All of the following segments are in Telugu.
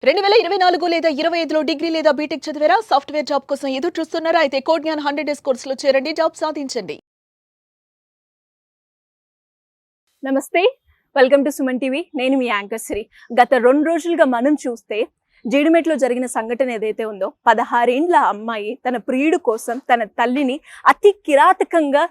2024 లేదా 25లో డిగ్రీ లేదా బీటెక్ చదివారా? సాఫ్ట్‌వేర్ జాబ్ కోసం ఎదురు చూస్తున్నారా? అయితే కోడ్ జ్ఞాన్ 100 డేస్ కోర్సులో చేరండి, జాబ్ సాధించండి. నమస్తే, వెల్కమ్ టు సుమన్ టీవీ. నేను మీ యాంకర్ శ్రీ. గత 2 రోజులుగా మనం చూస్తే జీడిమెట్లో జరిగిన సంఘటన ఏదైతే ఉందో, 16 ఏండ్ల అమ్మాయి తన ప్రియుడు కోసం తన తల్లిని అతి కిరాతకంగా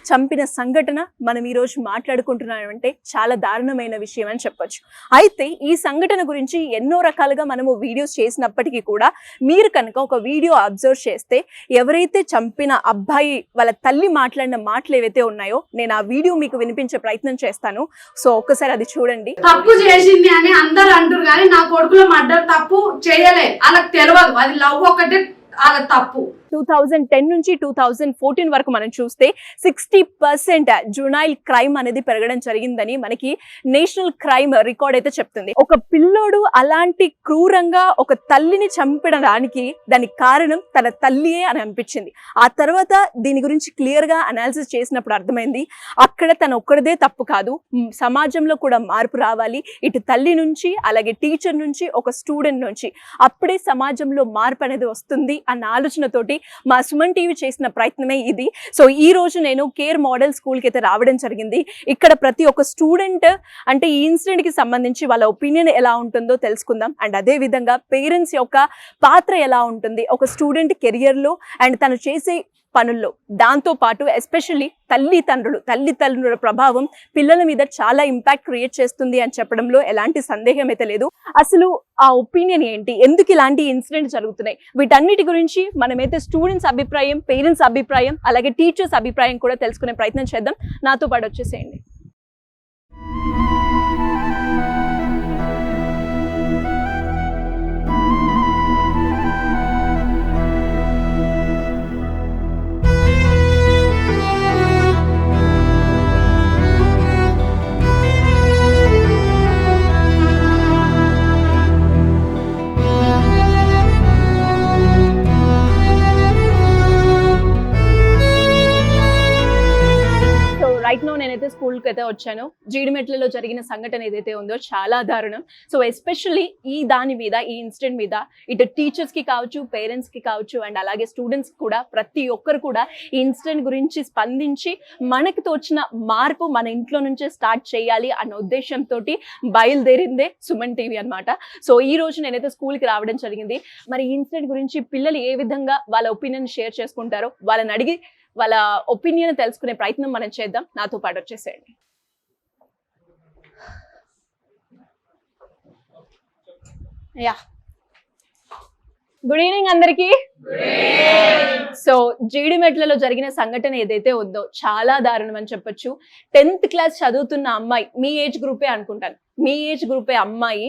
చంపిన సంఘటన మనం ఈరోజు మాట్లాడుకుంటున్నామంటే చాలా దారుణమైన విషయం అని చెప్పొచ్చు. అయితే ఈ సంఘటన గురించి ఎన్నో రకాలుగా మనము వీడియోస్ చేసినప్పటికీ కూడా మీరు కనుక ఒక వీడియో అబ్జర్వ్ చేస్తే ఎవరైతే చంపిన అబ్బాయి వాళ్ళ తల్లి మాట్లాడిన మాటలు ఏవైతే ఉన్నాయో, నేను ఆ వీడియో మీకు వినిపించే ప్రయత్నం చేస్తాను. సో ఒక్కసారి అది చూడండి. తప్పు చేసింది అని అందరు అంటారు కానీ నా కొడుకులో మర్డర్ తప్పు చేయలే, వాళ్ళకి తెలియదు. అది లవ్ ఒకటే వాళ్ళ తప్పు. 2010 నుంచి 2014 వరకు మనం చూస్తే 60% జునైల్ క్రైమ్ అనేది పెరగడం జరిగిందని మనకి నేషనల్ క్రైమ్ రికార్డ్ అయితే చెప్తుంది. ఒక పిల్లోడు అలాంటి క్రూరంగా ఒక తల్లిని చంపడానికి దానికి కారణం తన తల్లియే అని అనిపించింది. ఆ తర్వాత దీని గురించి క్లియర్ గా అనాలిసిస్ చేసినప్పుడు అర్థమైంది, అక్కడ తన ఒక్కడిదే తప్పు కాదు, సమాజంలో కూడా మార్పు రావాలి. ఇటు తల్లి నుంచి, అలాగే టీచర్ నుంచి, ఒక స్టూడెంట్ నుంచి, అప్పుడే సమాజంలో మార్పు అనేది వస్తుంది అన్న ఆలోచనతోటి మా సుమన్ టీవీ చేసిన ప్రయత్నమే ఇది. సో ఈ రోజు నేను కేర్ మోడల్ స్కూల్కి అయితే రావడం జరిగింది. ఇక్కడ ప్రతి ఒక్క స్టూడెంట్ అంటే ఈ ఇన్సిడెంట్ కి సంబంధించి వాళ్ళ ఒపీనియన్ ఎలా ఉంటుందో తెలుసుకుందాం. అండ్ అదే విధంగా పేరెంట్స్ యొక్క పాత్ర ఎలా ఉంటుంది ఒక స్టూడెంట్ కెరియర్లో అండ్ తను చేసే పనుల్లో, దాంతో పాటు ఎస్పెషల్లీ తల్లిదండ్రుల ప్రభావం పిల్లల మీద చాలా ఇంపాక్ట్ క్రియేట్ చేస్తుంది అని చెప్పడంలో ఎలాంటి సందేహం అయితే లేదు. అసలు ఆ ఒపీనియన్ ఏంటి, ఎందుకు ఇలాంటి ఇన్సిడెంట్ జరుగుతున్నాయి, వీటన్నిటి గురించి మనమైతే స్టూడెంట్స్ అభిప్రాయం, పేరెంట్స్ అభిప్రాయం, అలాగే టీచర్స్ అభిప్రాయం కూడా తెలుసుకునే ప్రయత్నం చేద్దాం. నాతో పాటు వచ్చేసేయండి. రైట్ నో నేనైతే స్కూల్కి అయితే వచ్చాను. జీడిమెట్లలో జరిగిన సంఘటన ఏదైతే ఉందో చాలా దారుణం. సో ఎస్పెషల్లీ ఈ ఇన్సిడెంట్ మీద ఇటు టీచర్స్కి కావచ్చు, పేరెంట్స్కి కావచ్చు, అండ్ అలాగే స్టూడెంట్స్ కూడా ప్రతి ఒక్కరు కూడా ఈ ఇన్సిడెంట్ గురించి స్పందించి మనకు తోచిన మార్పు మన ఇంట్లో నుంచే స్టార్ట్ చేయాలి అన్న ఉద్దేశంతో బయలుదేరిందే సుమన్ టీవీ అనమాట. సో ఈ రోజు నేనైతే స్కూల్కి రావడం జరిగింది. మరి ఈ ఇన్సిడెంట్ గురించి పిల్లలు ఏ విధంగా వాళ్ళ ఒపీనియన్ షేర్ చేసుకుంటారో వాళ్ళని అడిగి వాళ్ళ ఒపీనియన్ తెలుసుకునే ప్రయత్నం మనం చేద్దాం. నాతో పాటు వచ్చేసేయండి. యా, గుడ్ ఈవినింగ్ అందరికి. సో జీడిమెట్లలో జరిగిన సంఘటన ఏదైతే ఉందో చాలా దారుణం అని చెప్పొచ్చు. 10th క్లాస్ చదువుతున్న అమ్మాయి, మీ ఏజ్ గ్రూపే అనుకుంటాను, మీ ఏజ్ గ్రూపే అమ్మాయి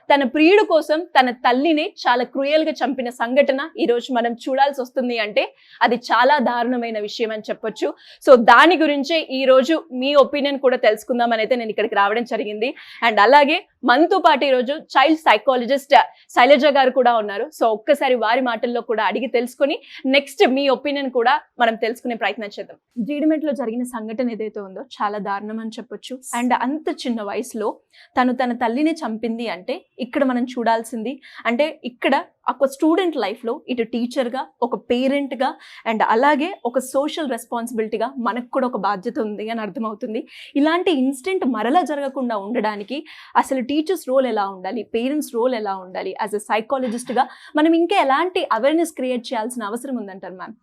తన ప్రియుడు కోసం తన తల్లిని చాలా క్రూయల్ గా చంపిన సంఘటన ఈరోజు మనం చూడాల్సి వస్తుంది అంటే అది చాలా దారుణమైన విషయం అని చెప్పొచ్చు. సో దాని గురించే ఈ రోజు మీ ఒపీనియన్ కూడా తెలుసుకుందామని అయితే నేను ఇక్కడికి రావడం జరిగింది. అండ్ అలాగే మనతో పాటు ఈరోజు చైల్డ్ సైకాలజిస్ట్ శైలజ గారు కూడా ఉన్నారు. సో ఒక్కసారి వారి మాటల్లో కూడా అడిగి తెలుసుకొని నెక్స్ట్ మీ ఒపీనియన్ కూడా మనం తెలుసుకునే ప్రయత్నం చేద్దాం. జీడిమెట్లో జరిగిన సంఘటన ఏదైతే ఉందో చాలా దారుణం అని చెప్పొచ్చు. అండ్ అంత చిన్న వయసులో తన తల్లిని చంపింది అంటే ఇక్కడ మనం చూడాల్సింది అంటే ఇక్కడ ఒక స్టూడెంట్ లైఫ్లో ఇటు టీచర్గా, ఒక పేరెంట్గా, అండ్ అలాగే ఒక సోషల్ రెస్పాన్సిబిలిటీగా మనకు కూడా ఒక బాధ్యత ఉంది అని అర్థమవుతుంది. ఇలాంటి ఇన్సిడెంట్ మరలా జరగకుండా ఉండడానికి అసలు టీచర్స్ రోల్ ఎలా ఉండాలి, పేరెంట్స్ రోల్ ఎలా ఉండాలి, యాజ్ ఎ సైకాలజిస్ట్గా మనం ఇంకా ఎలాంటి అవేర్నెస్ క్రియేట్ చేయాల్సిన అవసరం ఉందంటారు ma'am?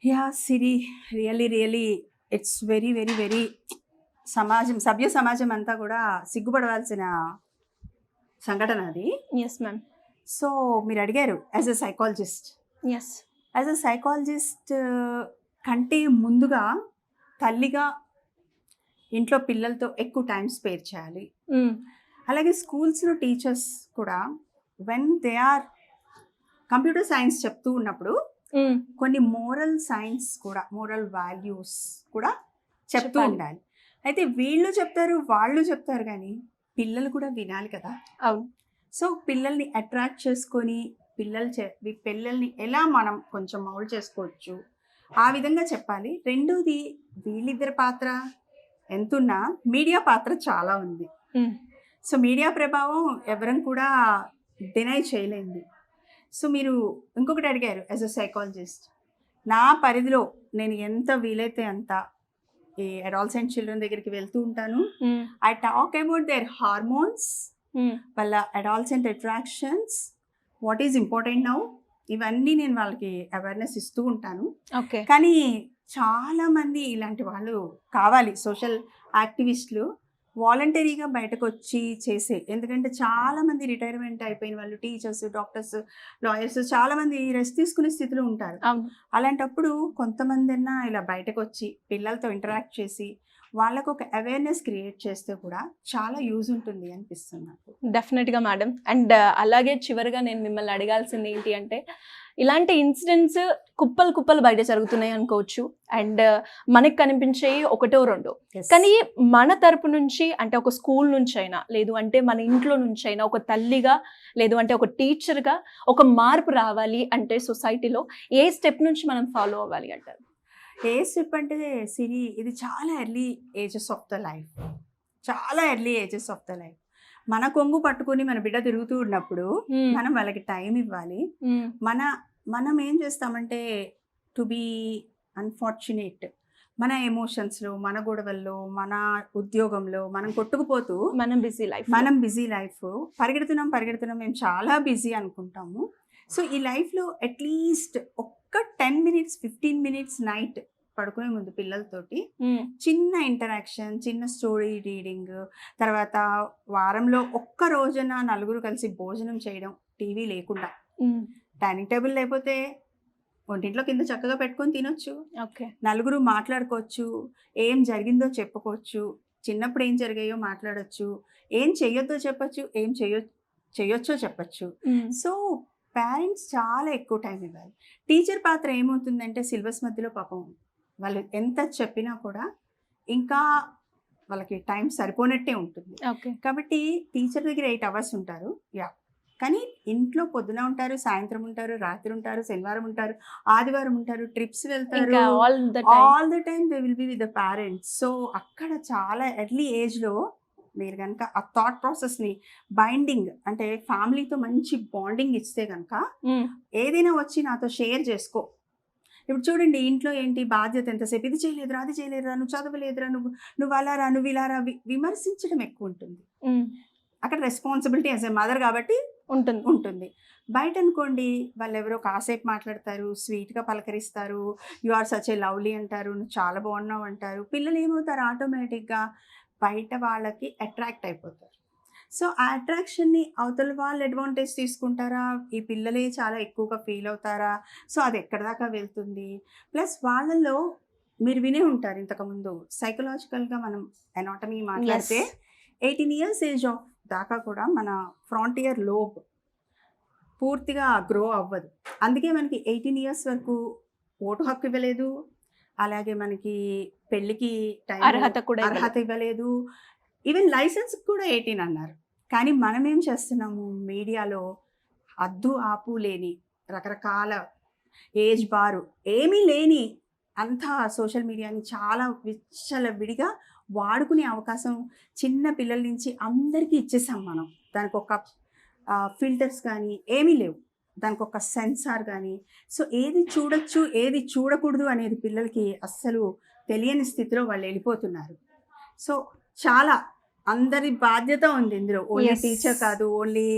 Yeah Siri, really it's very very very సభ్య సమాజం అంతా కూడా సిగ్గుపడవలసిన సంఘటన అది. Yes ma'am. సో మీరు అడిగారు as a psychologist. Yes, as a psychologist కంటే ముందుగా తల్లిగా ఇంట్లో పిల్లలతో ఎక్కువ టైం స్పేర్ చేయాలి. అలాగే స్కూల్స్లో టీచర్స్ కూడా when they or computer science చెప్తూ ఉన్నప్పుడు కొన్ని మోరల్ సైన్స్ కూడా, మోరల్ వాల్యూస్ కూడా చెప్తూ ఉండాలి. అయితే వీళ్ళు చెప్తారు, వాళ్ళు చెప్తారు, కానీ పిల్లలు కూడా వినాలి కదా. అవును. సో పిల్లల్ని అట్రాక్ట్ చేసుకొని పిల్లల్ని ఎలా మనం కొంచెం మౌల్డ్ చేసుకోవచ్చు ఆ విధంగా చెప్పాలి. రెండోది, వీళ్ళిద్దరి పాత్ర ఎంతున్నా మీడియా పాత్ర చాలా ఉంది. సో మీడియా ప్రభావం ఎవరం కూడా డినై చేయలేంది. సో మీరు ఇంకొకటి అడిగారు, యాజ్ అ సైకాలజిస్ట్ నా పరిధిలో నేను ఎంత వీలైతే అంత ఈ అడాలసెంట్ చిల్డ్రన్ దగ్గరికి వెళ్తూ ఉంటాను. I talk about their hormones, వాళ్ళ adolescent attractions, what is important now, ఇవన్నీ నేను వాళ్ళకి అవేర్నెస్ ఇస్తూ ఉంటాను. ఓకే. కానీ చాలా మంది ఇలాంటి వాళ్ళు కావాలి, సోషల్ యాక్టివిస్టులు వాలంటరీగా బయటకు వచ్చి చేసే. ఎందుకంటే చాలా మంది రిటైర్మెంట్ అయిపోయిన వాళ్ళు, టీచర్స్, డాక్టర్స్, లాయర్స్ చాలా మంది రెస్ట్ తీసుకునే స్థితిలో ఉంటారు. అలాంటప్పుడు కొంతమంది అన్నా ఇలా బయటకు వచ్చి పిల్లలతో ఇంటరాక్ట్ చేసి వాళ్ళకు ఒక అవేర్నెస్ క్రియేట్ చేస్తే కూడా చాలా యూజ్ ఉంటుంది అనిపిస్తుంది నాకు. డెఫినెట్గా మేడం. అండ్ అలాగే చివరిగా నేను మిమ్మల్ని అడగాల్సింది ఏంటి అంటే, ఇలాంటి ఇన్సిడెంట్స్ కుప్పలు బయట జరుగుతున్నాయి అనుకోవచ్చు, అండ్ మనకు కనిపించేవి ఒకటో రెండో. కానీ మన తరపు నుంచి అంటే ఒక స్కూల్ నుంచి అయినా, లేదు అంటే మన ఇంట్లో నుంచి అయినా, ఒక తల్లిగా లేదు అంటే ఒక టీచర్గా ఒక మార్పు రావాలి అంటే సొసైటీలో ఏ స్టెప్ నుంచి మనం ఫాలో అవ్వాలి అంటారు? ఏ స్టెప్ అంటే సిరి, ఇది చాలా early ages of the life, చాలా early ages of the life. మన కొంగు పట్టుకుని మన బిడ్డ తిరుగుతూ ఉన్నప్పుడు మనం వాళ్ళకి టైం ఇవ్వాలి. మనం ఏం చేస్తామంటే టు బీ అన్ఫార్చునేట్, మన ఎమోషన్స్లో, మన గొడవల్లో, మన ఉద్యోగంలో మనం కొట్టుకుపోతూ మనం బిజీ లైఫ్ పరిగెడుతున్నాం, మేము చాలా బిజీ అనుకుంటాము. సో ఈ లైఫ్లో అట్లీస్ట్ ఒక్క 10 minutes 15 minutes నైట్ పడుకునే ముందు పిల్లలతోటి చిన్న ఇంటరాక్షన్, చిన్న స్టోరీ రీడింగ్, తర్వాత వారంలో ఒక్క రోజున నలుగురు కలిసి భోజనం చేయడం, టీవీ లేకుండా. డైనింగ్ టేబుల్ లేకపోతే ఒంటింట్లో కింద చక్కగా పెట్టుకొని తినొచ్చు, నలుగురు మాట్లాడుకోవచ్చు, ఏం జరిగిందో చెప్పుకోవచ్చు, చిన్నప్పుడు ఏం జరిగాయో మాట్లాడచ్చు, ఏం చెయ్యొద్దో చెప్పచ్చు, ఏం చెయ్యొచ్చో చెప్పచ్చు. సో పేరెంట్స్ చాలా ఎక్కువ టైం ఇవ్వాలి. టీచర్ పాత్ర ఏమవుతుందంటే సిలబస్ మధ్యలో పాపం వాళ్ళు ఎంత చెప్పినా కూడా ఇంకా వాళ్ళకి టైం సరిపోనట్టే ఉంటుంది. కాబట్టి టీచర్ దగ్గర 8 hours ఉంటారు, కానీ ఇంట్లో పొద్దున ఉంటారు, సాయంత్రం ఉంటారు, రాత్రి ఉంటారు, శనివారం ఉంటారు, ఆదివారం ఉంటారు, ట్రిప్స్ వెళ్తారు, all the time they will be with the parents. So అక్కడ చాలా ఎర్లీ ఏజ్లో మీరు కనుక ఆ థాట్ ప్రాసెస్ని బైండింగ్ అంటే ఫ్యామిలీతో మంచి బాండింగ్ ఇస్తే కనుక ఏదైనా వచ్చి నాతో షేర్ చేసుకో. ఇప్పుడు చూడండి, ఇంట్లో ఏంటి బాధ్యత, ఎంతసేపు ఇది చేయలేదురా, అది చేయలేదురా, నువ్వు చదవలేదురా, నువ్వు అలా రా, నువ్వు ఇలా రా, విమర్శించడం ఎక్కువ ఉంటుంది. అక్కడ రెస్పాన్సిబిలిటీ యాజ్ ఎ మదర్ కాబట్టి ఉంటుంది. బయట అనుకోండి, వాళ్ళు ఎవరో కాసేపు మాట్లాడతారు, స్వీట్గా పలకరిస్తారు, you are such a lovely అంటారు, నువ్వు చాలా బాగున్నావు అంటారు. పిల్లలు ఏమవుతారు, ఆటోమేటిక్గా బయట వాళ్ళకి అట్రాక్ట్ అయిపోతారు. సో ఆ అట్రాక్షన్ని అవతల వాళ్ళు అడ్వాంటేజ్ తీసుకుంటారా, ఈ పిల్లలే చాలా ఎక్కువగా ఫీల్ అవుతారా? సో అది ఎక్కడి దాకా వెళ్తుంది. ప్లస్ వాళ్ళల్లో మీరు వినే ఉంటారు ఇంతకుముందు, సైకలాజికల్గా మనం ఎనాటమీ మాట్లాడితే 18 years ఏజ్ ఆఫ్ దాకా కూడా మన ఫ్రాంటియర్ లోబ్ పూర్తిగా గ్రో అవ్వదు. అందుకే మనకి 18 years వరకు ఓటు హక్కు ఇవ్వలేదు, అలాగే మనకి పెళ్ళికి అర్హత ఇవ్వలేదు, ఈవెన్ లైసెన్స్ కూడా 18 అన్నారు. కానీ మనం ఏం చేస్తున్నాము, మీడియాలో అద్దు ఆపు లేని రకరకాల ఏజ్ బారు ఏమీ లేని అంతా సోషల్ మీడియాని చాలా విచ్చలవిడిగా వాడుకునే అవకాశం చిన్న పిల్లల నుంచి అందరికీ ఇచ్చేసాం మనం. దానికి ఒక ఫిల్టర్స్ కానీ ఏమీ లేవు, దానికి ఒక సెన్సార్ కానీ. సో ఏది చూడొచ్చు ఏది చూడకూడదు అనేది పిల్లలకి అస్సలు తెలియని స్థితిలో వాళ్ళు వెళ్ళిపోతున్నారు. సో చాలా అందరి బాధ్యత ఉంది ఇందులో. ఓన్లీ టీచర్ కాదు, ఓన్లీ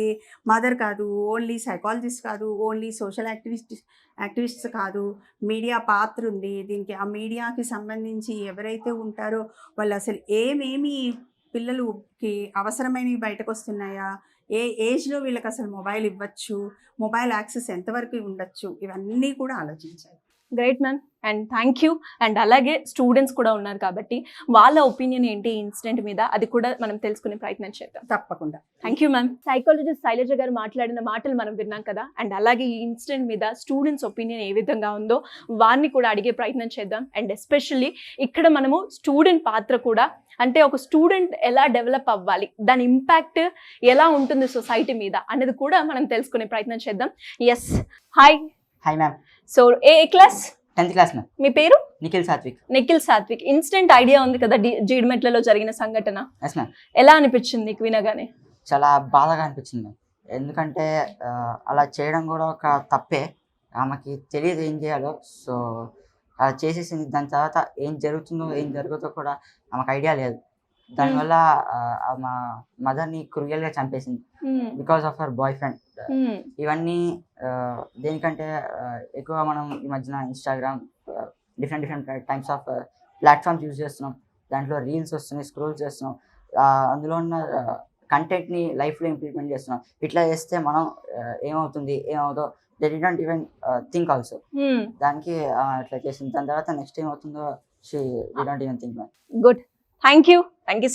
మదర్ కాదు, ఓన్లీ సైకాలజిస్ట్ కాదు, ఓన్లీ సోషల్ యాక్టివిస్ట్స్ కాదు, మీడియా పాత్ర ఉంది దీనికి. ఆ మీడియాకి సంబంధించి ఎవరైతే ఉంటారో వాళ్ళు అసలు ఏమేమి పిల్లలకి అవసరమైనవి బయటకు వస్తున్నాయా, ఏ ఏజ్లో వీళ్ళకి అసలు మొబైల్ ఇవ్వచ్చు, మొబైల్ యాక్సెస్ ఎంతవరకు ఉండొచ్చు, ఇవన్నీ కూడా ఆలోచించాలి. Great ma'am, and thank you. And అలాగే స్టూడెంట్స్ కూడా ఉన్నారు కాబట్టి వాళ్ళ ఒపీనియన్ ఏంటి ఇన్సిడెంట్ మీద, అది కూడా మనం తెలుసుకునే ప్రయత్నం చేద్దాం. తప్పకుండా. Thank you ma'am. Psychologist Shailaja garu మాట్లాడిన మాటలు మనం విన్నాం కదా, అండ్ అలాగే ఈ ఇన్సిడెంట్ మీద స్టూడెంట్స్ ఒపీనియన్ ఏ విధంగా ఉందో వారిని కూడా అడిగే ప్రయత్నం చేద్దాం. అండ్ ఎస్పెషల్లీ ఇక్కడ మనము స్టూడెంట్ పాత్ర కూడా, అంటే ఒక స్టూడెంట్ ఎలా డెవలప్ అవ్వాలి, దాని ఇంపాక్ట్ ఎలా ఉంటుంది సొసైటీ మీద అనేది కూడా మనం తెలుసుకునే ప్రయత్నం చేద్దాం. Yes, hi. Hi ma'am. So ఏ క్లాస్? 10th class ma'am. మీ పేరు? నిఖిల్ సాత్విక్. నిఖిల్ సాత్విక్. ఇన్సిడెంట్ ఐడియా ఉంది కదా జీడిమెట్లలో జరిగిన సంఘటన, ఎస్ మ్యామ్. ఎలా అనిపించింది నీకు వినగానే? చాలా బాధగా అనిపించింది మ్యామ్. ఎందుకంటే అలా చేయడం కూడా ఒక తప్పే, ఆమెకి తెలియదు ఏం చేయాలో. సో అలా చేసేసింది. దాని తర్వాత ఏం జరుగుతుందో ఏం జరుగుతుందో కూడా ఆమెకు ఐడియా లేదు. దానివల్ల మా మదర్ని క్రూయల్గా చంపేసింది because of her boy friend. ఇవన్నీ దేనికంటే ఎక్కువ మనం ఈ మధ్యన Instagram different types of platforms use చేస్తున్నాం. దాంట్లో రీల్స్ వస్తున్నాయి, స్క్రోల్ చేస్తున్నాం. అందులో ఉన్న కంటెంట్ని లైఫ్లో ఇంప్లిమెంట్ చేస్తున్నాం. ఇట్లా చేస్తే మనం ఏమవుతుందో they didn't even think also. దానికి ఇట్లా చేసింది. దాని తర్వాత నెక్స్ట్ ఏమవుతుందో she didn't even think. Good, thank you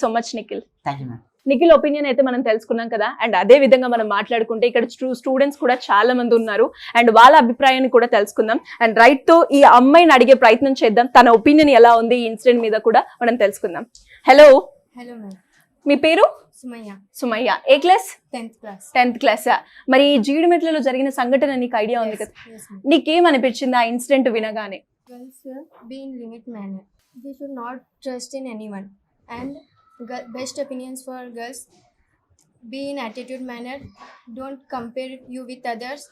so much Nikhil. Thank you ma'am. Nikhil opinion అయితే మనం తెలుసుకున్నాం కదా. అండ్ అదే విధంగా మనం మాట్లాడుకుంటే ఇక్కడ స్టూడెంట్స్ కూడా చాలా మంది ఉన్నారు అండ్ వాళ్ళ అభిప్రాయాన్ని కూడా తెలుసుకుందాం. అండ్ రైట్ తో ఈ అమ్మాయిని అడిగే ప్రయత్నం చేద్దాం, తన ఒపీనియన్ ఎలా ఉంది ఈ ఇన్సిడెంట్ మీద కూడా మనం తెలుసుకుందాం. Hello ma'am. మీ పేరు? సుమయ్య. సుమయ్య. ఏ class? 10th class. 10th class. మరి జీడిమెట్లలో జరిగిన సంఘటన నీకు ఐడియా ఉంది కదా, నీకేమనిపించింది ఆ ఇన్సిడెంట్ వినగానే? Girls be in limit manner. We should not trust in anyone. And best opinions for girls: be in attitude manner. Don't compare you with others.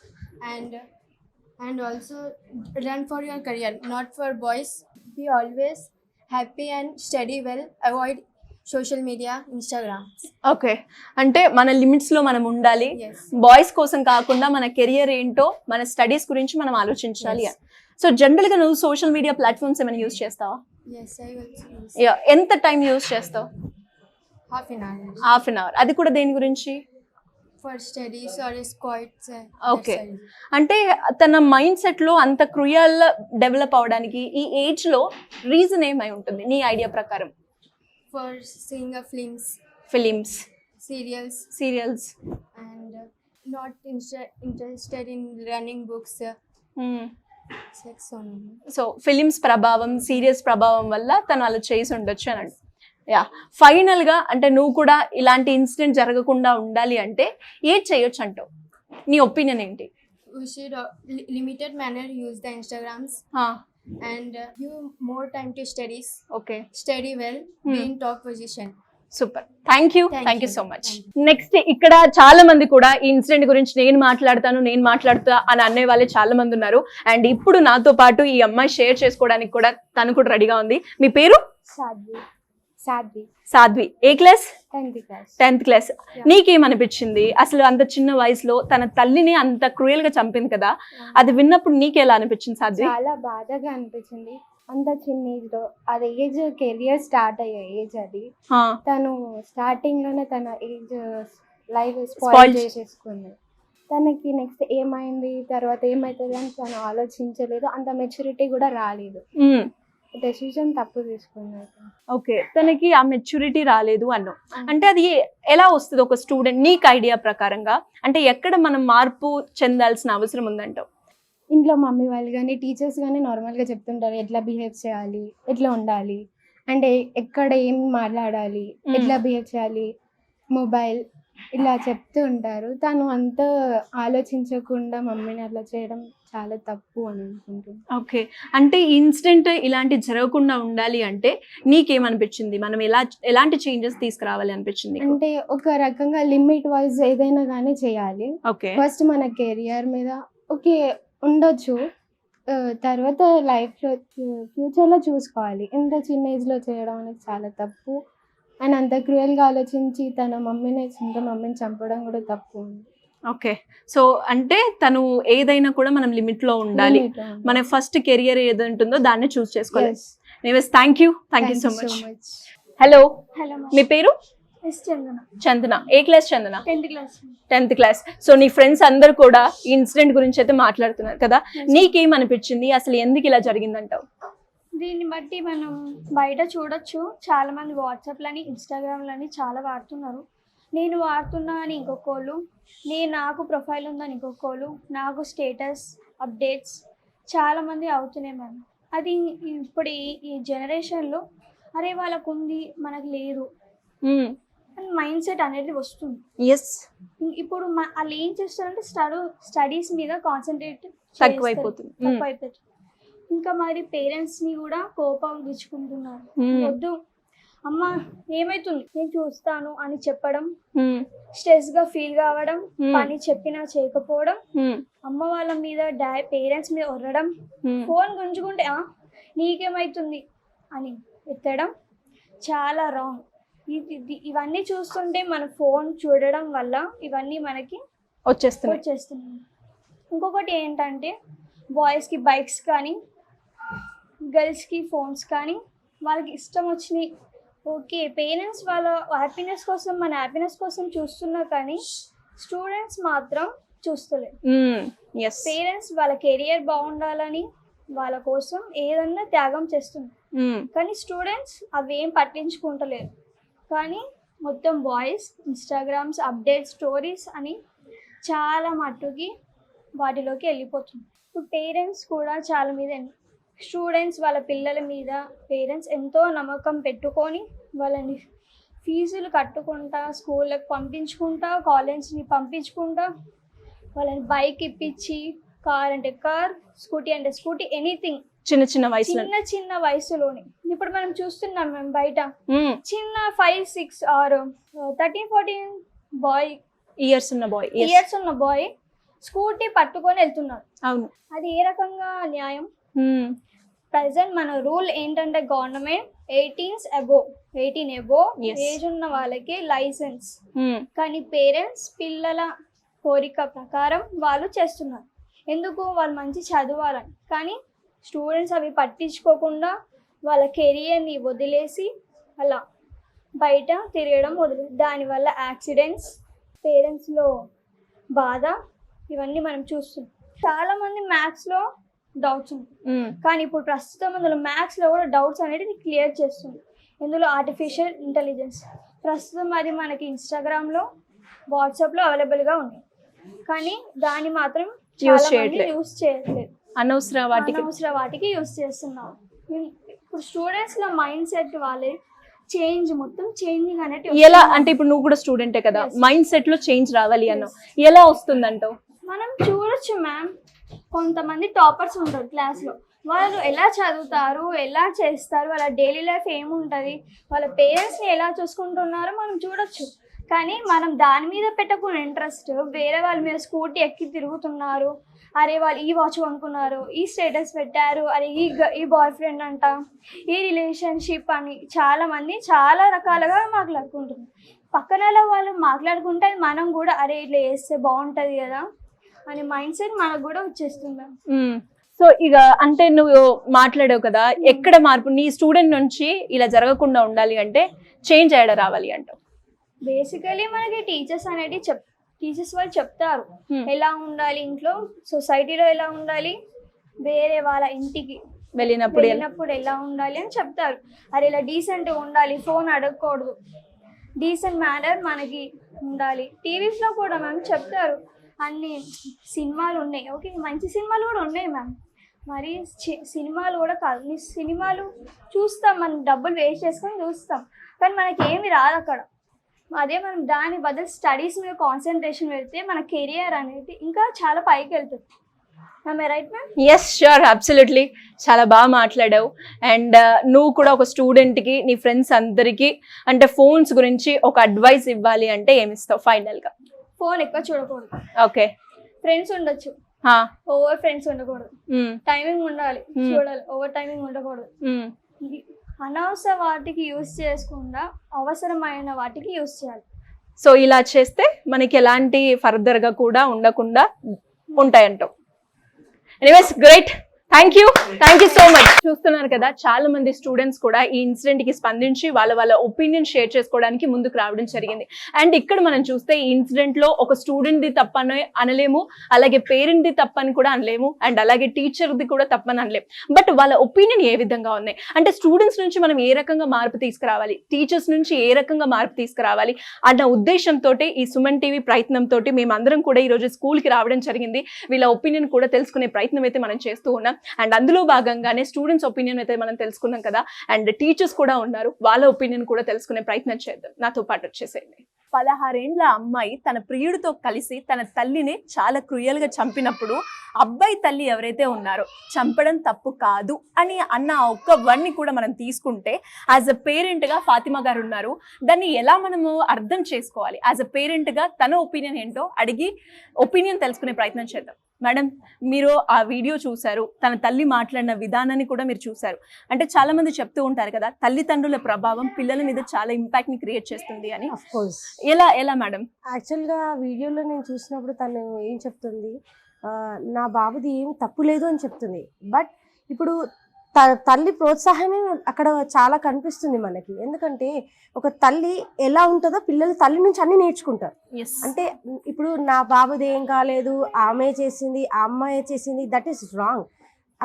And also run for your career, not for boys. Be always happy and study well. Avoid social media, Instagram. Okay, అంటే మన లిమిట్స్ లో మనం ఉండాలి. Yes. బాయ్స్ కోసం కాకుండా మన కెరియర్ ఏంటో, మన స్టడీస్ గురించి మనం ఆలోచించాలి. సో జనరల్ గా నువ్వు సోషల్ మీడియా ప్లాట్ఫామ్స్ ఏమైనా యూజ్ చేస్తావా? Yes, I will use ఎంత టైం యూజ్ చేస్తావు? half an hour half an hour. అది కూడా దేని గురించి? for studies or quite. Okay. అంటే తన మైండ్ సెట్ లో అంత క్రూయల్ డెవలప్ అవడానికి ఈ ఏజ్ లో రీజన్ ఏమై ఉంటుంది నీ ఐడియా ప్రకారం? For seeing a films, serials, and not interested in learning books. Sex only. So films ప్రభావం, సీరియస్ ప్రభావం వల్ల తను అలా చేసి ఉండొచ్చు అని అంట. యా, ఫైనల్ గా అంటే నువ్వు కూడా ఇలాంటి ఇన్సిడెంట్ జరగకుండా ఉండాలి అంటే ఏం చేయొచ్చు అంటావు? నీ ఒపీనియన్ ఏంటి? We should limited manner use the Instagrams and give more time to studies. Okay, Study well, be in top position. Super, thank you Thank you. So much. Next ఇక్కడ చాలా మంది కూడా ఈ ఇన్సిడెంట్ గురించి నేను మాట్లాడుతా అని అనే వాళ్ళే చాలా మంది ఉన్నారు. అండ్ ఇప్పుడు నాతో పాటు ఈ అమ్మాయి షేర్ చేసుకోవడానికి కూడా తను కూడా రెడీగా ఉంది. మీ పేరు? సాధ్వి. ఏ క్లాస్? 10th class. నీకేమనిపించింది అసలు అంత చిన్న వయసులో తన తల్లిని అంత క్రూయల్ గా చంపింది కదా, అది విన్నప్పుడు నీకెలా అనిపించింది సాధ్వి? చాలా బాధగా అనిపించింది. అంత చిన్న ఏజ్ లో, అది ఏజ్ కెరియర్ స్టార్ట్ అయ్యే ఏజ్. అది తను స్టార్టింగ్ లోనే తన ఏజ్ లైఫ్ స్పాయిల్ చేసేసుకుంది. తనకి నెక్స్ట్ ఏమైంది, తర్వాత ఏమైతుంది అని తను ఆలోచించలేదు. అంత మెచ్యూరిటీ కూడా రాలేదు. డెసిషన్ తప్పు తీసుకున్నారు. ఓకే, తనకి ఆ మెచ్యూరిటీ రాలేదు అన్నావు. అంటే అది ఎలా వస్తుంది ఒక స్టూడెంట్ నీకు ఐడియా ప్రకారంగా? అంటే ఎక్కడ మనం మార్పు చెందాల్సిన అవసరం ఉందంటావు? ఇంట్లో మమ్మీ వాళ్ళు కానీ టీచర్స్ కానీ నార్మల్గా చెప్తుంటారు ఎట్లా బిహేవ్ చేయాలి, ఎట్లా ఉండాలి, అంటే ఎక్కడ ఏం మాట్లాడాలి, ఎట్లా బిహేవ్ చేయాలి, మొబైల్ ఇలా చెప్తూ ఉంటారు. తను అంత ఆలోచించకుండా మమ్మీని అట్లా చేయడం చాలా తప్పు అని అనుకుంటుంది. ఓకే, అంటే ఇన్సిడెంట్ ఇలాంటి జరగకుండా ఉండాలి అంటే నీకేమనిపించింది? మనం ఎలాంటి చేంజెస్ తీసుకురావాలి అనిపించింది? అంటే ఒక రకంగా లిమిట్ వైజ్ ఏదైనా కానీ చేయాలి. ఓకే, ఫస్ట్ మన కెరియర్ మీద ఓకే ఉండొచ్చు, తర్వాత లైఫ్లో ఫ్యూచర్లో చూసుకోవాలి. ఇంత చిన్న ఏజ్లో చేయడం అనేది చాలా తప్పు. అండ్ అంత క్రూయల్గా ఆలోచించి తన సొంత మమ్మీని చంపడం కూడా తప్పు. ఓకే, సో అంటే తను ఏదైనా కూడా మనం లిమిట్ లో ఉండాలి. మన ఫస్ట్ కెరియర్ ఏదంటుందో దాన్ని చూస్ చేసుకోవాలి. Thank you so much. Hello, మీ పేరు? చందన. ఏ class Chandana? 10th class. So నీ ఫ్రెండ్స్ అందరు కూడా ఈ ఇన్సిడెంట్ గురించి అయితే మాట్లాడుతున్నారు కదా, నీకేమనిపించింది? అసలు ఎందుకు ఇలా జరిగిందంటావు? దీన్ని బట్టి మనం బయట చూడొచ్చు, చాలా మంది వాట్సాప్లని, ఇన్స్టాగ్రామ్లని చాలా వాడుతున్నారు. నేను వాడుతున్నా అని ఇంకొకళ్ళు, నాకు ప్రొఫైల్ ఉందని ఇంకొకళ్ళు, నాకు స్టేటస్ అప్డేట్స్ చాలామంది అవుతున్నాయి మ్యామ్. అది ఇప్పుడు ఈ జనరేషన్లో అరే వాళ్ళకు ఉంది మనకు లేదు అని మైండ్ సెట్ అనేది వస్తుంది. ఇప్పుడు వాళ్ళు ఏం చేస్తారంటే స్టడీస్ మీద కాన్సన్ట్రేట్ తక్కువైపోతుంది. ఇంకా మరి పేరెంట్స్ని కూడా కోపం తెచ్చుకుంటున్నారు. వద్దు అమ్మ ఏమైతుంది నేను చూస్తాను అని చెప్పడం, స్ట్రెస్గా ఫీల్ కావడం, పని చెప్పినా చేయకపోవడం, అమ్మ వాళ్ళ మీద పేరెంట్స్ మీద ఒర్రడం, ఫోన్ గుంజుకుంటే నీకేమైతుంది అని ఎత్తడం చాలా రాంగ్. ఇవన్నీ చూస్తుంటే మన ఫోన్ చూడడం వల్ల ఇవన్నీ మనకి వచ్చేస్తున్నాయి. ఇంకొకటి ఏంటంటే బాయ్స్కి బైక్స్ కానీ గర్ల్స్కి ఫోన్స్ కానీ వాళ్ళకి ఇష్టం వచ్చినాయి. ఓకే, పేరెంట్స్ వాళ్ళ హ్యాపీనెస్ కోసం మన హ్యాపీనెస్ కోసం చూస్తున్నా కానీ స్టూడెంట్స్ మాత్రం చూస్తలేదు. పేరెంట్స్ వాళ్ళ కెరియర్ బాగుండాలని వాళ్ళ కోసం ఏదన్నా త్యాగం చేస్తున్నారు. కానీ స్టూడెంట్స్ అవేం పట్టించుకుంటలేరు. కానీ మొత్తం బాయ్స్ ఇన్స్టాగ్రామ్స్ అప్డేట్ స్టోరీస్ అని చాలా మట్టుకి వాటిలోకి వెళ్ళిపోతుంది. ఇప్పుడు పేరెంట్స్ కూడా చాలా మీద స్టూడెంట్స్ వాళ్ళ పిల్లల మీద పేరెంట్స్ ఎంతో నమ్మకం పెట్టుకొని వాళ్ళని ఫీజులు కట్టుకుంటా, స్కూళ్ళకి పంపించుకుంటా, కాలేజ్ని పంపించుకుంటా, వాళ్ళని బైక్ ఇప్పించి, కార్ అంటే కార్, స్కూటీ అంటే స్కూటీ, ఎనీథింగ్ చిన్న వయసులోనే. ఇప్పుడు మనం చూస్తున్నాం మేము బయట చిన్న 5, 6 ఆర్ 13, 14 బాయ్ ఇయర్స్ ఉన్న బాయ్ స్కూటీ పట్టుకొని వెళ్తున్నారు. అవును, అది ఏ రకంగా న్యాయం? ప్రజెంట్ మన రూల్ ఏంటంటే గవర్నమెంట్ 18 అబోవ్ ఏజ్ ఉన్న వాళ్ళకి లైసెన్స్. కానీ పేరెంట్స్ పిల్లల కోరిక ప్రకారం వాళ్ళు చేస్తున్నారు. ఎందుకు? వాళ్ళు మంచి చదవాలని. కానీ స్టూడెంట్స్ అవి పట్టించుకోకుండా వాళ్ళ కెరియర్ని వదిలేసి అలా బయట తిరగడం దానివల్ల యాక్సిడెంట్స్, పేరెంట్స్లో బాధ, ఇవన్నీ మనం చూస్తున్నాం. చాలా మంది మ్యాథ్స్లో డౌట్స్ ఉన్నాయి. కానీ ఇప్పుడు ప్రస్తుతం అందులో మ్యాథ్స్లో కూడా డౌట్స్ అనేది క్లియర్ చేస్తుంది. ఇందులో ఆర్టిఫిషియల్ ఇంటెలిజెన్స్ ప్రస్తుతం అది మనకి ఇన్స్టాగ్రామ్లో, వాట్సాప్లో అవైలబుల్గా ఉంది. కానీ దాన్ని మాత్రం యూస్ చేయట్లేదు. అనవసర వాటికి యూస్ చేస్తున్నాం. ఇప్పుడు స్టూడెంట్స్ లో మైండ్ సెట్ వాళ్ళే మొత్తం చేంజింగ్ అనేది ఎలా అంటే ఇప్పుడు నువ్వు కూడా స్టూడెంటే కదా, మైండ్ సెట్ లో చేంజ్ రావాలి అన్నావు, ఎలా వస్తుందంటావు? మనం చూడొచ్చు మ్యామ్, కొంతమంది టాపర్స్ ఉంటారు క్లాస్ లో, వాళ్ళు ఎలా చదువుతారు, ఎలా చేస్తారు, వాళ్ళ డైలీ లైఫ్ ఏముంటది, వాళ్ళ పేరెంట్స్ ని ఎలా చూసుకుంటున్నారో మనం చూడొచ్చు. కానీ మనం దాని మీద పెట్టకుండా ఇంట్రెస్ట్ వేరే వాళ్ళ మీద స్కూటీ ఎక్కి తిరుగుతున్నారు, అరే వాళ్ళు ఈ వాచ్ కొనుక్కున్నారు, ఈ స్టేటస్ పెట్టారు, అరే ఈ బాయ్ ఫ్రెండ్ అంట, ఈ రిలేషన్షిప్ అని చాలా మంది చాలా రకాలుగా మాట్లాడుకుంటున్నారు. పక్కన వాళ్ళు మాట్లాడుకుంటే మనం కూడా అరే ఇట్లా చేస్తే బాగుంటది కదా అనే మైండ్ సెట్ మనకు కూడా వచ్చేస్తుంది. సో ఇక అంటే నువ్వు మాట్లాడావు కదా, ఎక్కడ మార్పు నీ స్టూడెంట్ నుంచి ఇలా జరగకుండా ఉండాలి అంటే చేంజ్ అయ్యడం రావాలి అంటావు? బేసికలీ మనకి టీచర్స్ వాళ్ళు చెప్తారు ఎలా ఉండాలి, ఇంట్లో సొసైటీలో ఎలా ఉండాలి, వేరే వాళ్ళ ఇంటికి వెళ్ళినప్పుడు ఎలా ఉండాలి అని చెప్తారు. అరే ఇలా డీసెంట్ ఉండాలి, ఫోన్ అడగకూడదు, డీసెంట్ మేనర్ మనకి ఉండాలి. టీవీస్లో కూడా మ్యామ్ చెప్తారు, అన్ని సినిమాలు ఉన్నాయి, ఓకే మంచి సినిమాలు కూడా ఉన్నాయి మ్యామ్, మరి సినిమాలు కూడా కాదు, సినిమాలు చూస్తాం, మనం డబ్బులు వేస్ట్ చేసుకొని చూస్తాం, కానీ మనకి ఏమి రాదు అక్కడ. అదే మనం దాని బదులు స్టడీస్ మీద కాన్సన్ట్రేషన్ పెడితే మన కెరియర్ అనేది ఇంకా చాలా పైకి వెళ్తుంది. Right ma'am? Yes sure, absolutely, చాలా బాగా మాట్లాడావు. అండ్ నువ్వు కూడా ఒక స్టూడెంట్కి, నీ ఫ్రెండ్స్ అందరికీ అంటే ఫోన్స్ గురించి ఒక అడ్వైస్ ఇవ్వాలి అంటే ఏమిస్తావు ఫైనల్గా? ఫోన్ ఎక్కువ చూడకూడదు. ఓకే, ఫ్రెండ్స్ ఉండొచ్చు, ఓవర్ ఫ్రెండ్స్ ఉండకూడదు, టైమింగ్ ఉండాలి, చూడాలి, ఓవర్ టైమింగ్ ఉండకూడదు. అనవసర వాటికి యూజ్ చేయకుండా అవసరమైన వాటికి యూజ్ చేయాలి. సో ఇలా చేస్తే మనకి ఎలాంటి ఫర్దర్గా కూడా ఉండకుండా ఉంటాయంటావు. Anyways great, thank you so much. చూస్తున్నారు కదా, చాలా మంది స్టూడెంట్స్ కూడా ఈ ఇన్సిడెంట్ కి స్పందించి వాళ్ళ ఒపీనియన్ షేర్ చేసుకోవడానికి ముందుకు రావడం జరిగింది. అండ్ ఇక్కడ మనం చూస్తే ఈ ఇన్సిడెంట్ లో ఒక స్టూడెంట్ ది తప్పని అనలేము, అలాగే పేరెంట్ ది తప్పని కూడా అనలేము, అండ్ అలాగే టీచర్ ది కూడా తప్పని అనలేము. బట్ వాళ్ళ ఒపీనియన్ ఏ విధంగా ఉన్నాయి అంటే స్టూడెంట్స్ నుంచి మనం ఏ రకంగా మార్పు తీసుకురావాలి, టీచర్స్ నుంచి ఏ రకంగా మార్పు తీసుకురావాలి అన్న ఉద్దేశంతో ఈ సుమన్ టీవీ ప్రయత్నంతో మేమందరం కూడా ఈ రోజు స్కూల్ కి రావడం జరిగింది. వీళ్ళ ఒపీనియన్ కూడా తెలుసుకునే ప్రయత్నం అయితే మనం చేస్తూ ఉన్నాం. అండ్ అందులో భాగంగానే స్టూడెంట్స్ ఒపీనియన్ అయితే మనం తెలుసుకున్నాం కదా, అండ్ టీచర్స్ కూడా ఉన్నారు, వాళ్ళ ఒపీనియన్ కూడా తెలుసుకునే ప్రయత్నం చేద్దాం. నాతో పాటు వచ్చేసేయండి. 16 ఏండ్ల అమ్మాయి తన ప్రియుడితో కలిసి తన తల్లిని చాలా క్రూయల్ గా చంపినప్పుడు అబ్బాయి తల్లి ఎవరైతే ఉన్నారో చంపడం తప్పు కాదు అని అన్న ఆ ఒక్క వర్డ్ని కూడా మనం తీసుకుంటే యాజ్ అ పేరెంట్ గా ఫాతిమా గారు ఉన్నారు, దాన్ని ఎలా మనము అర్థం చేసుకోవాలి? యాజ్ అ పేరెంట్ గా తన ఒపీనియన్ ఏంటో అడిగి ఒపీనియన్ తెలుసుకునే ప్రయత్నం చేద్దాం. మేడం, మీరు ఆ వీడియో చూశారు, తన తల్లి మాట్లాడిన విధానాన్ని కూడా మీరు చూశారు. అంటే చాలా మంది చెప్తూ ఉంటారు కదా, తల్లిదండ్రుల ప్రభావం పిల్లల మీద చాలా ఇంపాక్ట్ ని క్రియేట్ చేస్తుంది అని. Of course. ఎలా మేడం? యాక్చువల్గా వీడియోలో నేను చూసినప్పుడు తను ఏం చెప్తుంది, నా బాబుది ఏమి తప్పు లేదు అని చెప్తుంది. బట్ ఇప్పుడు తల్లి ప్రోత్సాహమే అక్కడ చాలా కనిపిస్తుంది మనకి. ఎందుకంటే ఒక తల్లి ఎలా ఉంటుందో పిల్లలు తల్లి నుంచి అన్ని నేర్చుకుంటారు. అంటే ఇప్పుడు నా బాబుది ఏం కాలేదు, ఆమె చేసింది, ఆ అమ్మాయి చేసింది, దట్ ఈస్ రాంగ్.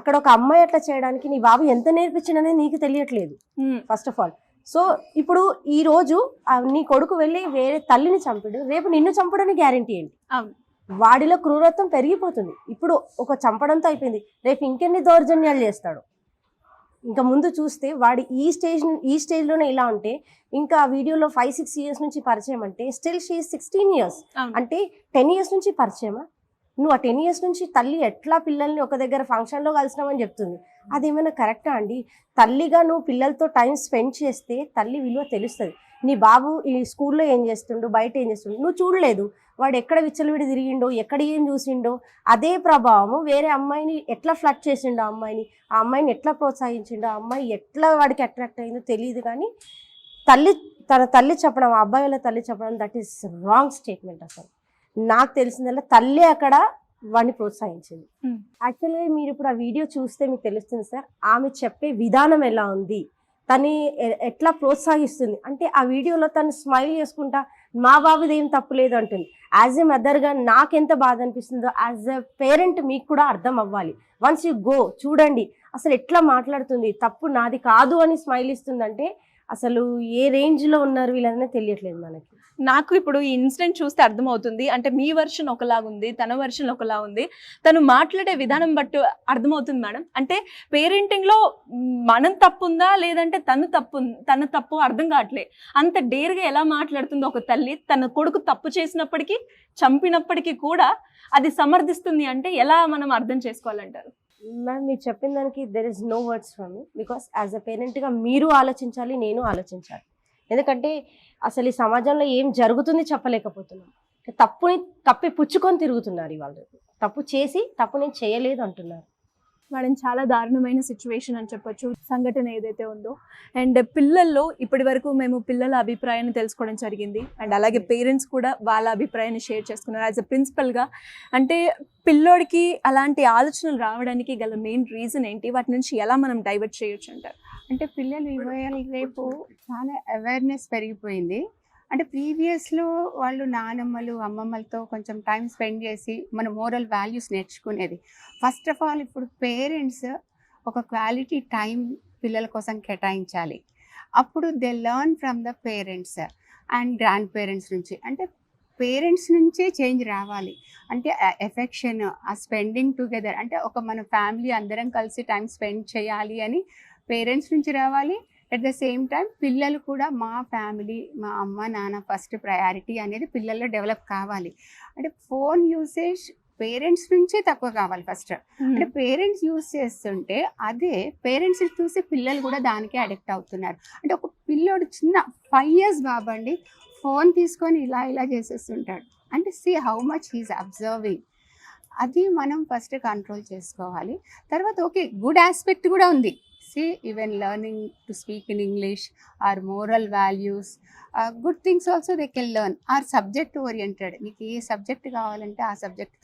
అక్కడ ఒక అమ్మాయి అట్లా చేయడానికి నీ బాబు ఎంత నేర్పించిందనేది నీకు తెలియట్లేదు ఫస్ట్ ఆఫ్ ఆల్. సో ఇప్పుడు ఈ రోజు నీ కొడుకు వెళ్ళి వేరే తల్లిని చంపడు, రేపు నిన్ను చంపడానికి గ్యారంటీ ఏంటి? వాడిలో క్రూరత్వం పెరిగిపోతుంది. ఇప్పుడు ఒక చంపడంతో అయిపోయింది, రేపు ఇంకెన్ని దౌర్జన్యాలు చేస్తాడు. ఇంకా ముందు చూస్తే వాడు ఈ స్టేజ్లోనే ఇలా ఉంటే, ఇంకా వీడియోలో 5-6 ఇయర్స్ నుంచి పరిచయం అంటే స్టిల్ షీ 16 ఇయర్స్ అంటే 10 ఇయర్స్ నుంచి పరిచయమా? నువ్వు ఆ 10 ఇయర్స్ నుంచి తల్లి ఎట్లా పిల్లల్ని ఒక దగ్గర ఫంక్షన్లో కలిసినామని చెప్తుంది. అదేమైనా కరెక్టా అండి? తల్లిగా నువ్వు పిల్లలతో టైం స్పెండ్ చేస్తే తల్లి విలువ తెలుస్తుంది. నీ బాబు ఈ స్కూల్లో ఏం చేస్తుండో, బయట ఏం చేస్తుండో నువ్వు చూడలేదు. వాడు ఎక్కడ విచ్చలవిడి తిరిగిండో, ఎక్కడ ఏం చూసిండో, అదే ప్రభావము వేరే అమ్మాయిని ఎట్లా ఫ్లడ్ చేసిండో, ఆ అమ్మాయిని ఎట్లా ప్రోత్సహించిండో, ఆ అమ్మాయి ఎట్లా వాడికి అట్రాక్ట్ అయిందో తెలియదు. కానీ తన తల్లి చెప్పడం, ఆ అబ్బాయి వాళ్ళ తల్లి చెప్పడం, దట్ ఈస్ రాంగ్ స్టేట్మెంట్. అసలు నాకు తెలిసిందల్లా తల్లి అక్కడ వాడిని ప్రోత్సహించింది. యాక్చువల్గా మీరు ఇప్పుడు ఆ వీడియో చూస్తే మీకు తెలుస్తుంది సార్, ఆమె చెప్పే విధానం ఎలా ఉంది, తను ఎట్లా ప్రోత్సహిస్తుంది. అంటే ఆ వీడియోలో తను స్మైల్ చేసుకుంటా మా బాబుది ఏం తప్పు లేదు అంటుంది. యాజ్ ఎ మదర్గా నాకెంత బాధ అనిపిస్తుందో యాజ్ ఎ పేరెంట్ మీకు కూడా అర్థం అవ్వాలి. వన్స్ యూ గో చూడండి అసలు ఎట్లా మాట్లాడుతుంది, తప్పు నాది కాదు అని స్మైల్ ఇస్తుందంటే అసలు ఏ రేంజ్లో ఉన్నారు వీళ్ళనే తెలియట్లేదు మనకి. నాకు ఇప్పుడు ఈ ఇన్సిడెంట్ చూస్తే అర్థమవుతుంది, అంటే మీ వర్షన్ ఒకలాగుంది, తన వర్షన్ ఒకలా ఉంది. తను మాట్లాడే విధానం బట్టి అర్థమవుతుంది మేడం. అంటే పేరెంటింగ్లో మనం తప్పు ఉందా లేదంటే తన తప్పు అర్థం కావట్లే. అంత డేర్గా ఎలా మాట్లాడుతుందో ఒక తల్లి, తన కొడుకు తప్పు చేసినప్పటికీ చంపినప్పటికీ కూడా అది సమర్థిస్తుంది అంటే ఎలా మనం అర్థం చేసుకోవాలంటారు? మ్యామ్, మీరు చెప్పిన దానికి there is no words from me. Because as a పేరెంట్గా మీరు ఆలోచించాలి, నేను ఆలోచించాలి. ఎందుకంటే అసలు ఈ సమాజంలో ఏం జరుగుతుంది చెప్పలేకపోతున్నాం. తప్పుని కప్పిపుచ్చుకొని తిరుగుతున్నారు ఇవాళ. తప్పు చేసి తప్పు నేను చేయలేదు అంటున్నారు. మేడం, చాలా దారుణమైన సిచ్యువేషన్ అని చెప్పొచ్చు సంఘటన ఏదైతే ఉందో. అండ్ పిల్లల్లో ఇప్పటి వరకు మేము పిల్లల అభిప్రాయాన్ని తెలుసుకోవడం జరిగింది. అండ్ అలాగే పేరెంట్స్ కూడా వాళ్ళ అభిప్రాయాన్ని షేర్ చేసుకున్నారు. యాజ్ అ ప్రిన్సిపల్గా అంటే పిల్లోడికి అలాంటి ఆలోచనలు రావడానికి గల మెయిన్ రీజన్ ఏంటి? వాటి నుంచి ఎలా మనం డైవర్ట్ చేయొచ్చు అంటారు? అంటే పిల్లలు ఇవాళ రేపు చాలా అవేర్నెస్ పెరిగిపోయింది. అంటే ప్రీవియస్లో వాళ్ళు నానమ్మలు అమ్మమ్మలతో కొంచెం టైం స్పెండ్ చేసి మన మోరల్ వాల్యూస్ నేర్చుకునేది. ఫస్ట్ ఆఫ్ ఆల్ ఇప్పుడు పేరెంట్స్ ఒక క్వాలిటీ టైం పిల్లల కోసం కేటాయించాలి. అప్పుడు they learn from the parents and grand parents నుంచి. అంటే పేరెంట్స్ నుంచే చేంజ్ రావాలి. అంటే ఎఫెక్షన్, ఆ స్పెండింగ్ టుగెదర్, అంటే ఒక మన ఫ్యామిలీ అందరం కలిసి టైం స్పెండ్ చేయాలి అని పేరెంట్స్ నుంచి రావాలి. అట్ ద సేమ్ టైం పిల్లలు కూడా మా ఫ్యామిలీ, మా అమ్మ నాన్న ఫస్ట్ ప్రయారిటీ అనేది పిల్లల్లో డెవలప్ కావాలి. అంటే ఫోన్ యూసేజ్ పేరెంట్స్ నుంచే తక్కువ కావాలి ఫస్ట్. అంటే పేరెంట్స్ యూజ్ చేస్తుంటే అదే పేరెంట్స్ చూసి పిల్లలు కూడా దానికే అడిక్ట్ అవుతున్నారు. అంటే ఒక పిల్లోడు చిన్న 5 years బాబండి ఫోన్ తీసుకొని ఇలా చేసేస్తుంటాడు. అంటే see how much he's observing. అది మనం ఫస్ట్ కంట్రోల్ చేసుకోవాలి. తర్వాత ఓకే, గుడ్ ఆస్పెక్ట్ కూడా ఉంది. See, even learning to speak in English or moral values, good things also they can learn. Are subject oriented. నీకు ఏ సబ్జెక్ట్ కావాలంటే ఆ సబ్జెక్ట్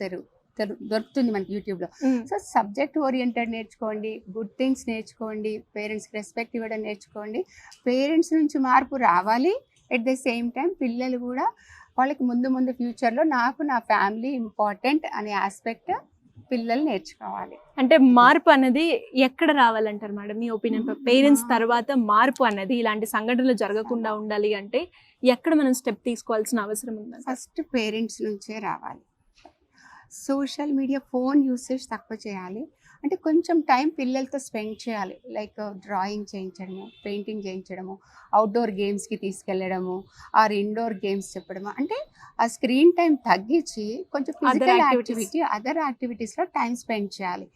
దొరుకుతుంది మనకి యూట్యూబ్లో. సో సబ్జెక్ట్ ఓరియంటెడ్ నేర్చుకోండి, గుడ్ థింగ్స్ నేర్చుకోండి, పేరెంట్స్కి రెస్పెక్ట్ ఇవ్వడం నేర్చుకోండి. పేరెంట్స్ నుంచి మార్పు రావాలి. ఎట్ ద సేమ్ టైం పిల్లలు కూడా వాళ్ళకి ముందు ఫ్యూచర్లో నాకు నా ఫ్యామిలీ ఇంపార్టెంట్ అనే ఆస్పెక్ట్ పిల్లలు నేర్చుకోవాలి. అంటే మార్పు అనేది ఎక్కడ రావాలంటారు మేడం మీ ఒపీనియన్? పేరెంట్స్ తర్వాత మార్పు అనేది ఇలాంటి సంఘటనలు జరగకుండా ఉండాలి అంటే ఎక్కడ మనం స్టెప్ తీసుకోవాల్సిన అవసరం ఉంది? ఫస్ట్ పేరెంట్స్ నుంచే రావాలి. సోషల్ మీడియా, ఫోన్ యూసేజ్ తక్కువ చేయాలి. అంటే కొంచెం టైం పిల్లలతో స్పెండ్ చేయాలి. లైక్ డ్రాయింగ్ చేయించడము, పెయింటింగ్ చేయించడము, అవుట్డోర్ గేమ్స్కి తీసుకెళ్ళడము, ఆర్ ఇండోర్ గేమ్స్ చెప్పడము. అంటే ఆ స్క్రీన్ టైం తగ్గించి కొంచెం ఫిజికల్ యాక్టివిటీ, అదర్ యాక్టివిటీస్లో టైం స్పెండ్ చేయాలి.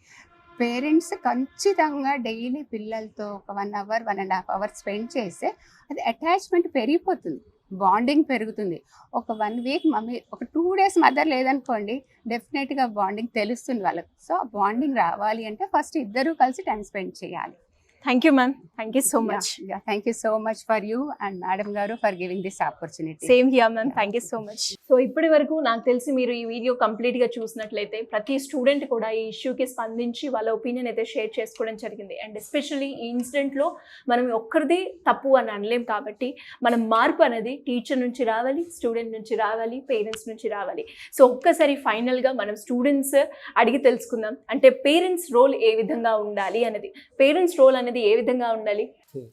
పేరెంట్స్ ఖచ్చితంగా డైలీ పిల్లలతో ఒక 1 అవర్ 1.5 అవర్స్ స్పెండ్ చేస్తే అది అటాచ్మెంట్ పెరిగిపోతుంది, బాండింగ్ పెరుగుతుంది. ఒక 1 వీక్ మమ్మీ, ఒక 2 డేస్ మదర్ లేదనుకోండి, డెఫినెట్గా బాండింగ్ తెలుస్తుంది వాళ్ళకి. సో ఆ బాండింగ్ రావాలి అంటే ఫస్ట్ ఇద్దరు కలిసి టైం స్పెండ్ చేయాలి. Thank you ma'am, thank you so much. Thank you so much for you and madam గారు for giving this opportunity. Same here ma'am, thank you so much. So ఇప్పటి వరకు నాకు తెలిసి మీరు ఈ వీడియో కంప్లీట్గా చూసినట్లయితే ప్రతి స్టూడెంట్ కూడా ఈ ఇష్యూకి స్పందించి వాళ్ళ ఒపీనియన్ అయితే షేర్ చేసుకోవడం జరిగింది. అండ్ ఎస్పెషల్లీ ఈ ఇన్సిడెంట్లో మనం ఒక్కరిది తప్పు అని అనలేం కాబట్టి మనం మార్పు అనేది టీచర్ నుంచి రావాలి, స్టూడెంట్ నుంచి రావాలి, పేరెంట్స్ నుంచి రావాలి. సో ఒక్కసారి ఫైనల్గా మనం స్టూడెంట్స్ అడిగి తెలుసుకుందాం, అంటే పేరెంట్స్ రోల్ ఏ విధంగా ఉండాలి అనేది. పేరెంట్స్ రోల్ అనేది ఏ విధంగా ఉండాలి?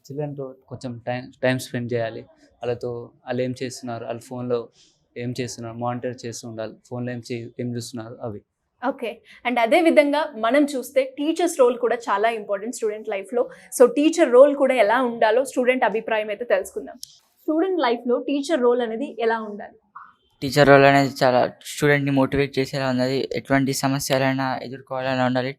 చిల్డ్రన్తో కొంచెం టైం స్పెండ్ చేయాలి. వాళ్ళతో వాళ్ళు ఏం చేస్తున్నారు, వాళ్ళ ఫోన్లో ఏం చేస్తున్నారు మానిటర్ చేస్తూ ఉండాలి, ఫోన్లో ఏం చూస్తున్నారు అవి. ఓకే. అండ్ అదే విధంగా మనం చూస్తే టీచర్స్ రోల్ కూడా చాలా ఇంపార్టెంట్ స్టూడెంట్ లైఫ్లో. సో టీచర్ రోల్ కూడా ఎలా ఉండాలో స్టూడెంట్ అభిప్రాయం అయితే తెలుసుకుందాం. స్టూడెంట్ లైఫ్లో టీచర్ రోల్ అనేది ఎలా ఉండాలి? టీచర్ రోల్ అనేది చాలా స్టూడెంట్ని మోటివేట్ చేసేలా ఉన్నది. ఎటువంటి సమస్యలైనా ఎదుర్కోవాలని ఉండాలి.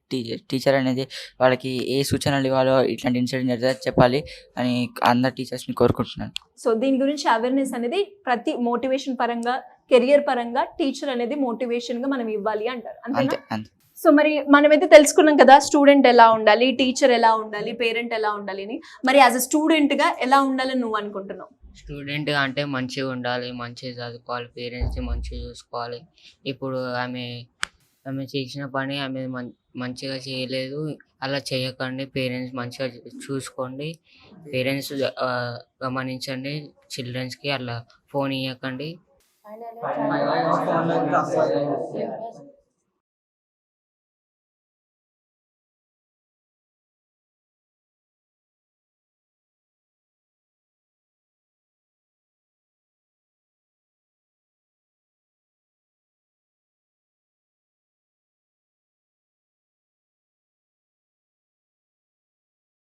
టీచర్ అనేది వాళ్ళకి ఏ సూచనలు ఇవ్వాలో, ఇట్లాంటి ఇన్సిడెంట్ జరిగితే చెప్పాలి అని అందరు టీచర్స్ని కోరుకుంటున్నాను. సో దీని గురించి అవేర్నెస్ అనేది ప్రతి మోటివేషన్ పరంగా, కెరియర్ పరంగా టీచర్ అనేది మోటివేషన్గా మనం ఇవ్వాలి అంటారు, అంతే అంతే. అంతే. సో మరి మనమైతే తెలుసుకున్నాం కదా స్టూడెంట్ ఎలా ఉండాలి, టీచర్ ఎలా ఉండాలి, పేరెంట్ ఎలా ఉండాలి అని. మరి యాజ్ అ స్టూడెంట్గా ఎలా ఉండాలని నువ్వు అనుకుంటున్నావు? స్టూడెంట్ అంటే మంచిగా ఉండాలి, మంచిగా చదువుకోవాలి, పేరెంట్స్ని మంచిగా చూసుకోవాలి. ఇప్పుడు ఆమె చేసిన పని ఆమె మంచిగా చేయలేదు, అలా చేయకండి. పేరెంట్స్ మంచిగా చూసుకోండి, పేరెంట్స్ గమనించండి. చిల్డ్రన్స్కి అలా ఫోన్ ఇవ్వకండి.